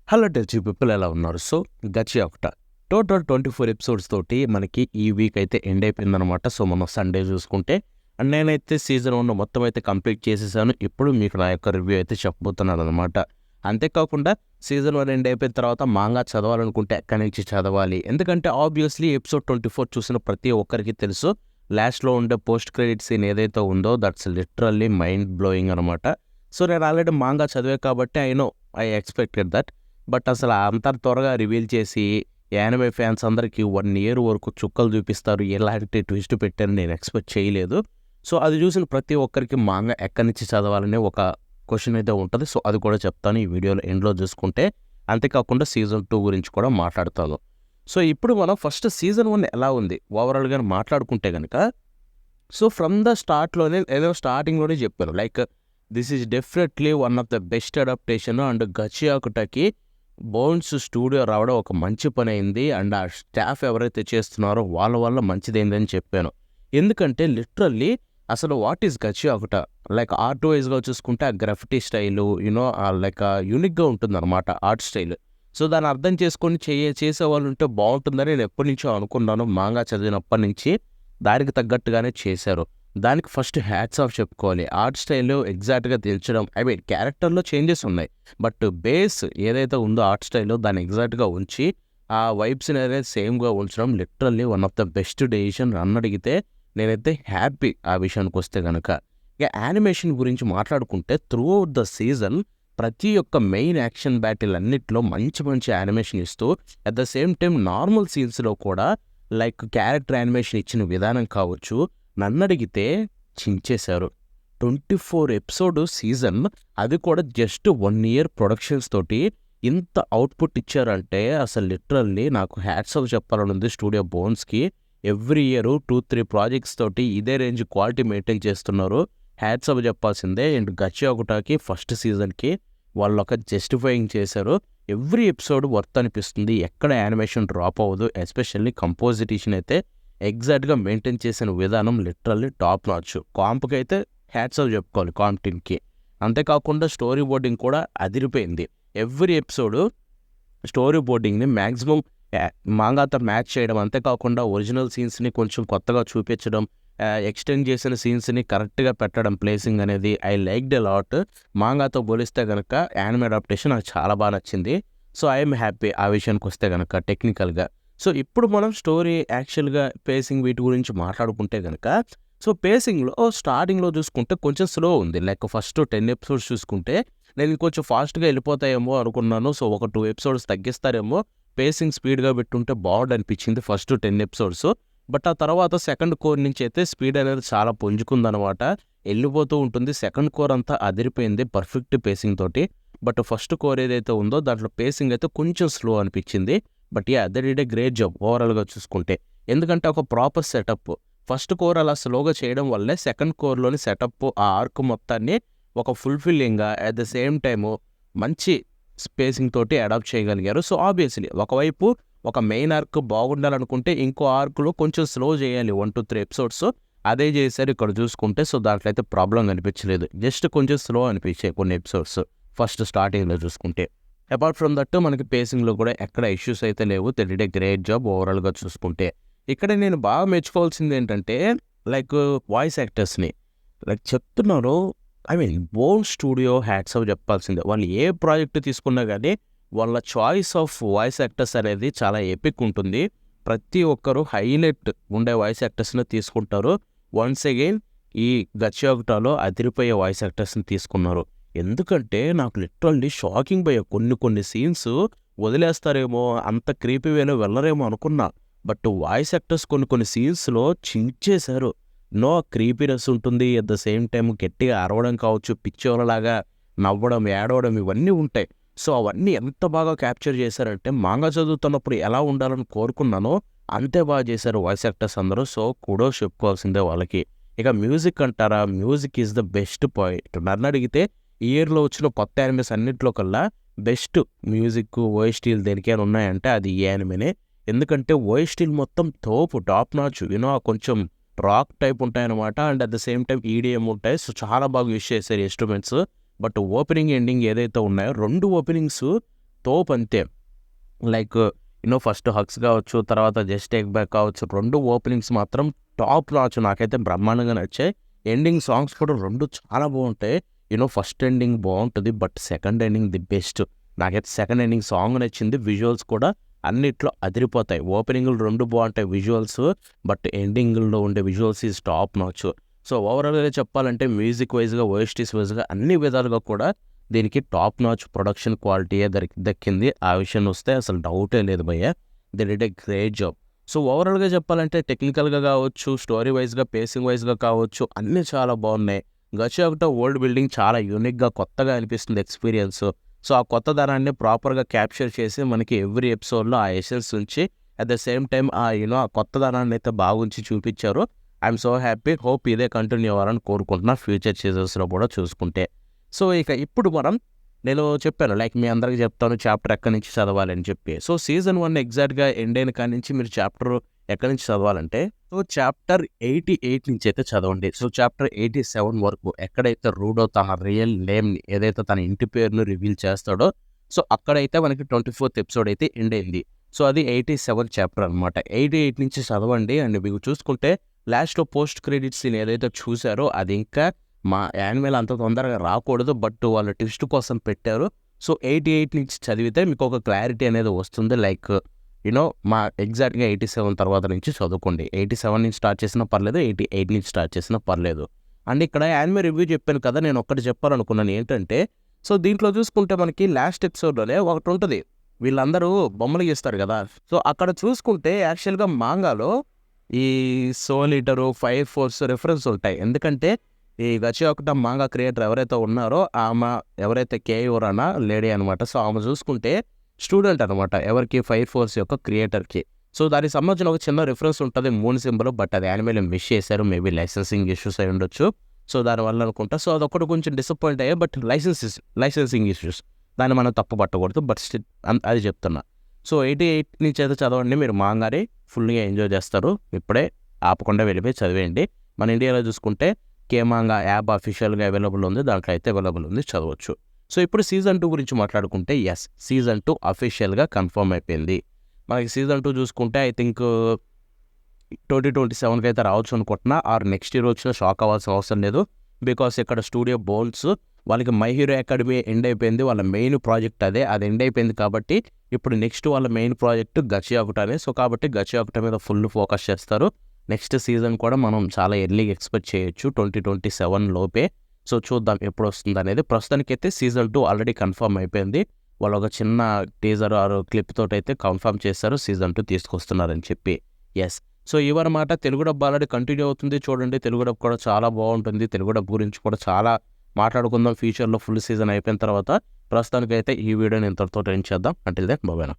Hello టెచ్చి people ఎలా ఉన్నారు? So గచ్చి ఒకట టోటల్ 24 ఎపిసోడ్స్ తోటి మనకి ఈ వీక్ అయితే ఎండ్ అయిపోయిందనమాట. సో మనం సండే చూసుకుంటే అండ్ నేనైతే సీజన్ 1 మొత్తం అయితే కంప్లీట్ చేసేసాను. ఇప్పుడు మీకు నా యొక్క రివ్యూ అయితే చెప్పబోతున్నాను అనమాట. అంతేకాకుండా సీజన్ 1 ఎండ్ అయిపోయిన తర్వాత మాంగా చదవాలనుకుంటే ఎక్కడి నుంచి చదవాలి, ఎందుకంటే ఆబ్వియస్లీ ఎపిసోడ్ 24 చూసిన ప్రతి ఒక్కరికి తెలుసు లాస్ట్లో ఉండే పోస్ట్ క్రెడిట్ సీన్ ఏదైతే ఉందో దట్స్ లిటరల్లీ మైండ్ బ్లోయింగ్ అనమాట. సో నేను ఆల్రెడీ మాంగా చదివే కాబట్టి ఐ ఎక్స్పెక్టెడ్ దట్. బట్ అసలు అంత త్వరగా రివీల్ చేసి యానిమే ఫ్యాన్స్ అందరికీ 1 ఇయర్ వరకు చుక్కలు చూపిస్తారు, ఎలాంటి ట్విస్ట్ పెట్టారని నేను ఎక్స్పెక్ట్ చేయలేదు. సో అది చూసిన ప్రతి ఒక్కరికి మాంగా ఎక్కడి నుంచి చదవాలనే ఒక క్వశ్చన్ అయితే ఉంటుంది. సో అది కూడా చెప్తాను ఈ వీడియోలో ఎండ్లో చూసుకుంటే. అంతేకాకుండా సీజన్ 2 గురించి కూడా మాట్లాడతాను. సో ఇప్పుడు మనం ఫస్ట్ సీజన్ 1 ఎలా ఉంది ఓవరాల్గా మాట్లాడుకుంటే కనుక, సో ఫ్రమ్ ద స్టార్ట్లోనే ఏదో స్టార్టింగ్లోనే చెప్పాను like this is definitely one of the best adaptation and గచియాకుటకి బోన్స్ స్టూడియో రావడం ఒక మంచి పని అయింది. అండ్ ఆ స్టాఫ్ ఎవరైతే చేస్తున్నారో వాళ్ళ వల్ల మంచిదైందని చెప్పాను. ఎందుకంటే లిటరల్లీ అసలు వాట్ ఈస్ గచియాకుట లైక్ ఆర్ట్ వైజ్గా చూసుకుంటే ఆ గ్రాఫిటీ స్టైలు లైక్ యూనిక్గా ఉంటుందన్నమాట ఆర్ట్ స్టైల్. సో దాన్ని అర్థం చేసుకొని చేసేవాళ్ళు ఉంటే బాగుంటుందని నేను ఎప్పటి నుంచో అనుకున్నాను. మాంగా చదివినప్పటి నుంచి దానికి తగ్గట్టుగానే చేశారు. దానికి ఫస్ట్ హ్యాట్స్ ఆఫ్ చెప్పుకోవాలి. ఆర్ట్ స్టైల్ ఎగ్జాక్ట్గా తెల్చడం, క్యారెక్టర్లో చేంజెస్ ఉన్నాయి బట్ బేస్ ఏదైతే ఉందో ఆర్ట్ స్టైల్లో దాన్ని ఎగ్జాక్ట్గా ఉంచి ఆ వైబ్స్ని అనేది సేమ్గా ఉంచడం literally one of the best decision నన్ను అడిగితే. నేనైతే హ్యాపీ ఆ విషయానికి వస్తే కనుక. ఇక యానిమేషన్ గురించి మాట్లాడుకుంటే త్రూ అవుట్ ద సీజన్ ప్రతి ఒక్క మెయిన్ యాక్షన్ బ్యాటిల్ అన్నిట్లో మంచి మంచి యానిమేషన్ ఇస్తూ at the same time normal సీన్స్లో కూడా లైక్ క్యారెక్టర్ యానిమేషన్ ఇచ్చిన విధానం కావచ్చు నన్ను అడిగితే చించేశారు. 24 ఎపిసోడ్ సీజన్, అది కూడా జస్ట్ 1 ఇయర్ ప్రొడక్షన్స్ తోటి ఇంత అవుట్పుట్ ఇచ్చారంటే అసలు లిటరల్లీ నాకు హ్యాట్స్ ఆఫ్ చెప్పాలని ఉంది స్టూడియో బోన్స్కి. ఎవ్రీ ఇయర్ 2-3 ప్రాజెక్ట్స్ తోటి ఇదే రేంజ్ క్వాలిటీ మెయింటైన్ చేస్తున్నారు. హ్యాట్స్ ఆఫ్ చెప్పాల్సిందే. అండ్ గచియాకుటాకి ఫస్ట్ సీజన్కి వాళ్ళు ఒక జస్టిఫైయింగ్ చేశారు. ఎవ్రీ ఎపిసోడ్ వర్త్ అనిపిస్తుంది, ఎక్కడ యానిమేషన్ డ్రాప్ అవ్వదు. ఎస్పెషల్లీ కంపోజిటేషన్ అయితే ఎగ్జాక్ట్గా మెయింటైన్ చేసిన విధానం లిటరల్లీ టాప్ నాచ్. కాంప్కి అయితే హ్యాట్స్ ఆఫ్ చెప్పుకోవాలి, కాంప్ టీమ్కి. అంతేకాకుండా స్టోరీ బోర్డింగ్ కూడా అదిరిపోయింది. ఎవ్రీ ఎపిసోడ్ స్టోరీ బోర్డింగ్ని మ్యాక్సిమం మాంగాతో మ్యాచ్ చేయడం, అంతేకాకుండా ఒరిజినల్ సీన్స్ని కొంచెం కొత్తగా చూపించడం, ఎక్స్టెండ్ చేసిన సీన్స్ని కరెక్ట్గా పెట్టడం, ప్లేసింగ్ అనేది ఐ లైక్డ్ ఎ లాట్. మాంగాతో పోలిస్తే కనుక యానిమే అడాప్టేషన్ నాకు చాలా బాగా నచ్చింది. సో ఐఎమ్ హ్యాపీ ఆ విషయానికి వస్తే కనుక టెక్నికల్గా. సో ఇప్పుడు మనం స్టోరీ యాక్చువల్గా పేసింగ్ వీటి గురించి మాట్లాడుకుంటే కనుక, సో పేసింగ్లో స్టార్టింగ్లో చూసుకుంటే కొంచెం స్లో ఉంది. లైక్ ఫస్ట్ 10 ఎపిసోడ్స్ చూసుకుంటే నేను కొంచెం ఫాస్ట్గా వెళ్ళిపోతాయేమో అనుకున్నాను. సో ఒక 2 ఎపిసోడ్స్ తగ్గిస్తారేమో, పేసింగ్ స్పీడ్గా పెట్టుంటే బాగుండు అనిపించింది ఫస్ట్ 10 ఎపిసోడ్స్. బట్ ఆ తర్వాత సెకండ్ కోర్ నుంచి అయితే స్పీడ్ అనేది చాలా పుంజుకుందనమాట, వెళ్ళిపోతూ ఉంటుంది. సెకండ్ కోర్ అంతా అదిరిపోయింది పర్ఫెక్ట్ పేసింగ్ తోటి. బట్ ఫస్ట్ కోర్ ఏదైతే ఉందో దాంట్లో పేసింగ్ అయితే కొంచెం స్లో అనిపించింది. But they did a great job ఓవరాల్గా చూసుకుంటే. ఎందుకంటే ఒక ప్రాపర్ సెటప్ ఫస్ట్ కోర్ అలా స్లోగా చేయడం వల్లే సెకండ్ కోర్లోని సెటప్ ఆ ఆర్క్ మొత్తాన్ని ఒక ఫుల్ఫిల్లింగ్గా అట్ ద సేమ్ టైము మంచి స్పేసింగ్ తోటి అడాప్ట్ చేయగలిగారు. సో ఆబ్వియస్లీ ఒకవైపు ఒక మెయిన్ ఆర్క్ బాగుండాలనుకుంటే ఇంకో ఆర్క్లో కొంచెం స్లో చేయాలి 1-3 ఎపిసోడ్స్. అదే చేశారు ఇక్కడ చూసుకుంటే. సో దాంట్లో అయితే ప్రాబ్లం అనిపించలేదు, జస్ట్ కొంచెం స్లో అనిపించాయి కొన్ని ఎపిసోడ్స్ ఫస్ట్ స్టార్టింగ్లో చూసుకుంటే. అపార్ట్ ఫ్రమ్ దట్ మనకి పేసింగ్లో కూడా ఎక్కడ ఇష్యూస్ అయితే లేవు. They did a great job ఓవరాల్గా చూసుకుంటే. ఇక్కడ నేను బాగా మెచ్చుకోవాల్సింది ఏంటంటే లైక్ వాయిస్ యాక్టర్స్ని లైక్ చెప్తున్నారు. బోన్ స్టూడియో హ్యాట్స్ ఆఫ్ చెప్పాల్సిందే. వాళ్ళు ఏ ప్రాజెక్ట్ తీసుకున్నా కానీ వాళ్ళ చాయిస్ ఆఫ్ వాయిస్ యాక్టర్స్ అనేది చాలా ఎపిక్ ఉంటుంది. ప్రతి ఒక్కరు హైలైట్ ఉండే వాయిస్ యాక్టర్స్ని తీసుకుంటారు. వన్స్ అగైన్ ఈ గచియాకుటాలో అదిరిపోయే వాయిస్ యాక్టర్స్ని తీసుకున్నారు. ఎందుకంటే నాకు లిటరల్లీ షాకింగ్ భయ కొన్ని సీన్స్ వదిలేస్తారేమో, అంత క్రీపీ వేలో వెళ్ళరేమో అనుకున్నా. బట్ వాయిస్ యాక్టర్స్ కొన్ని సీన్స్లో చించేశారు. నో క్రీపీనెస్ ఉంటుంది, అట్ ద సేమ్ టైం గట్టిగా అరవడం కావచ్చు, పిచ్చోళ్ళలాగా నవ్వడం, ఏడవడం ఇవన్నీ ఉంటాయి. సో అవన్నీ ఎంత బాగా క్యాప్చర్ చేశారంటే మాంగా చదువుతున్నప్పుడు ఎలా ఉండాలని కోరుకున్నానో అంతే బాగా చేశారు వాయిస్ యాక్టర్స్ అందరూ. సో కుడోస్ చెప్పుకోవాల్సిందే వాళ్ళకి. ఇక మ్యూజిక్ అంటారా, music is the best point. నన్ను అడిగితే ఈ ఇయర్లో వచ్చిన కొత్త యానిమేస్ అన్నింటిలో కల్లా బెస్ట్ మ్యూజిక్ ఓఎస్టీలు దేనికైనా ఉన్నాయంటే అది ఈ యానిమేనే. ఎందుకంటే ఓఎస్టీలు మొత్తం తోపు టాప్ నాచ్, కొంచెం రాక్ టైప్ ఉంటాయన్నమాట. And at the same time EDM ఉంటాయి. సో చాలా బాగా యూజ్ చేశారు ఇన్స్ట్రుమెంట్స్. బట్ ఓపెనింగ్ ఎండింగ్ ఏదైతే ఉన్నాయో 2 ఓపెనింగ్స్ తోపు అంతే. లైక్ ఫస్ట్ హగ్స్ కావచ్చు, తర్వాత జస్ట్ టేక్ బ్యాక్ కావచ్చు, 2 ఓపెనింగ్స్ మాత్రం టాప్ నాచ్. నాకైతే బ్రహ్మాండంగా నచ్చాయి. ఎండింగ్ సాంగ్స్ కూడా 2 చాలా బాగుంటాయి. ఫస్ట్ ఎండింగ్ బాగుంటుంది, but second ending the best. నాకైతే సెకండ్ ఎండింగ్ సాంగ్ నచ్చింది. విజువల్స్ కూడా అన్నిట్లో అదిరిపోతాయి. ఓపెనింగ్లు 2 బాగుంటాయి విజువల్స్, బట్ ఎండింగ్లో ఉండే visuals is top notch. So ఓవరాల్గా చెప్పాలంటే మ్యూజిక్ వైజ్గా, ఓఎస్టీస్ వైజ్గా అన్ని విధాలుగా కూడా దీనికి టాప్ నాచ్ ప్రొడక్షన్ క్వాలిటీయే దక్కింది. ఆ విషయం వస్తే అసలు డౌటే లేదు భయ్య. They did a great job. So ఓవరాల్గా చెప్పాలంటే టెక్నికల్గా కావచ్చు, స్టోరీ వైజ్గా, పేసింగ్ వైజ్గా కావచ్చు, అన్నీ చాలా బాగున్నాయి. గచ్చియాకుట వరల్డ్ బిల్డింగ్ చాలా యూనిక్గా, కొత్తగా అనిపిస్తుంది ఎక్స్పీరియన్స్. సో ఆ కొత్త ధనాన్ని ప్రాపర్గా క్యాప్చర్ చేసి మనకి ఎవ్రీ ఎపిసోడ్లో ఆ ఎసెన్స్ ఉంచి అట్ ద సేమ్ టైం ఆ కొత్త ధనాన్ని అయితే బాగుంచి చూపించారు. I'm so happy. హోప్ ఇదే కంటిన్యూ అవ్వాలని కోరుకుంటున్నా ఫ్యూచర్ సీజన్స్లో కూడా చూసుకుంటే. సో ఇక ఇప్పుడు నేను చెప్పాను, లైక్ మీ అందరికీ చెప్తాను చాప్టర్ ఎక్కడి నుంచి చదవాలని చెప్పి. సో సీజన్ 1 ఎగ్జాక్ట్గా ఎండ్ అయిన కాడి నుంచి మీరు చాప్టర్ ఎక్కడి నుంచి చదవాలంటే, సో చాప్టర్ 88 నుంచి అయితే చదవండి. సో చాప్టర్ 87 వరకు ఎక్కడైతే రూడో తన రియల్ నేమ్ని, ఏదైతే తన ఇంటి పేరును రివీల్ చేస్తాడో, సో అక్కడైతే మనకి 24th ఎపిసోడ్ అయితే ఎండ్ అయింది. సో అది 87 చాప్టర్ అనమాట. 88 నుంచి చదవండి. అండ్ మీకు చూసుకుంటే లాస్ట్లో పోస్ట్ క్రెడిట్ సీన్ ఏదైతే చూసారో అది ఇంకా మా యానిమేల్ అంత తొందరగా రాకూడదు, బట్ వాళ్ళు ట్విస్ట్ కోసం పెట్టారు. సో 88 నుంచి చదివితే మీకు ఒక క్లారిటీ అనేది వస్తుంది. లైక్ మా ఎగ్జాక్ట్గా 87 తర్వాత నుంచి చదువుకోండి. 87 నుంచి స్టార్ట్ చేసినా పర్లేదు, 88 నుంచి స్టార్ట్ చేసినా పర్లేదు. అండ్ ఇక్కడ యానిమే రివ్యూ చెప్పాను కదా, నేను ఒక్కటి చెప్పాలనుకున్నాను ఏంటంటే, సో దీంట్లో చూసుకుంటే మనకి లాస్ట్ ఎపిసోడ్లోనే ఒకటి ఉంటుంది, వీళ్ళందరూ బొమ్మలు గీస్తారు కదా. సో అక్కడ చూసుకుంటే యాక్చువల్గా మాంగాలో ఈ సోల్ ఈటరు, ఫైర్ ఫోర్స్ రెఫరెన్స్ ఉంటాయి. ఎందుకంటే ఈ గచ్చియాకుట మాంగా క్రియేటర్ ఎవరైతే ఉన్నారో ఆమె ఎవరైతే కేయూరానా లేడీ అనమాట. సో ఆమె చూసుకుంటే స్టూడెంట్ అనమాట ఎవరికి, ఫైర్ ఫోర్స్ యొక్క క్రియేటర్కి. సో దానికి సంబంధించిన ఒక చిన్న రిఫరెన్స్ ఉంటుంది, మూన్ సింబల్, బట్ అది యానిమేలో మిస్ చేశారు. మేబీ లైసెన్సింగ్ ఇష్యూస్ అయి ఉండొచ్చు. సో దానివల్ల అనుకుంటా. సో అదొకటి కొంచెం డిసప్పాయింట్ అయ్యాయి, బట్ లైసెన్సింగ్ ఇష్యూస్, దాన్ని మనం తప్పు పట్టకూడదు. బట్ స్టిల్ అది చెప్తున్నా. సో 88 నుంచి అయితే చదవండి, మీరు మాంగాని ఫుల్గా ఎంజాయ్ చేస్తారు. ఇప్పుడే ఆపకుండా వెళ్ళిపోయి చదివేయండి. మన ఇండియాలో చూసుకుంటే కేమాంగా యాప్ అఫీషియల్గా అవైలబుల్ ఉంది, దాంట్లో అయితే అవైలబుల్ ఉంది, చదవచ్చు. సో ఇప్పుడు సీజన్ 2 గురించి మాట్లాడుకుంటే, ఎస్, సీజన్ 2 అఫీషియల్గా కన్ఫర్మ్ అయిపోయింది. మనకి సీజన్ 2 చూసుకుంటే ఐ థింక్ 2027కి అయితే రావచ్చు అనుకుంటున్నా. ఆర్ నెక్స్ట్ ఇయర్ వచ్చినా షాక్ అవ్వాల్సిన అవసరం లేదు. బికాస్ ఇక్కడ స్టూడియో బోన్స్ వాళ్ళకి మై హీరో అకాడమీ ఎండ్ అయిపోయింది, వాళ్ళ మెయిన్ ప్రాజెక్ట్ అది ఎండ్ అయిపోయింది. కాబట్టి ఇప్పుడు నెక్స్ట్ వాళ్ళ మెయిన్ ప్రాజెక్ట్ గచ్చియాకుటనే. సో కాబట్టి గచ్చియాకుట మీద ఫుల్ ఫోకస్ చేస్తారు. నెక్స్ట్ సీజన్ కూడా మనం చాలా ఎర్లీగా ఎక్స్పెక్ట్ చేయొచ్చు 2027 లోపే. సో చూద్దాం ఎప్పుడు వస్తుంది అనేది. ప్రస్తుతానికైతే సీజన్ 2 ఆల్రెడీ కన్ఫర్మ్ అయిపోయింది. వాళ్ళు ఒక చిన్న టీజర్ ఆర్ క్లిప్ తోటి అయితే కన్ఫర్మ్ చేశారు సీజన్ 2 తీసుకొస్తున్నారని చెప్పి. ఎస్, సో ఇవన్నమాట. తెలుగు డబ్ ఆల్రెడీ కంటిన్యూ అవుతుంది, చూడండి. తెలుగు డబ్ కూడా చాలా బాగుంటుంది. తెలుగు డబ్ గురించి కూడా చాలా మాట్లాడుకుందాం ఫ్యూచర్లో ఫుల్ సీజన్ అయిపోయిన తర్వాత. ప్రస్తుతానికైతే ఈ వీడియోని ఇంతటితో ఎండ్ చేద్దాం. Until then bye.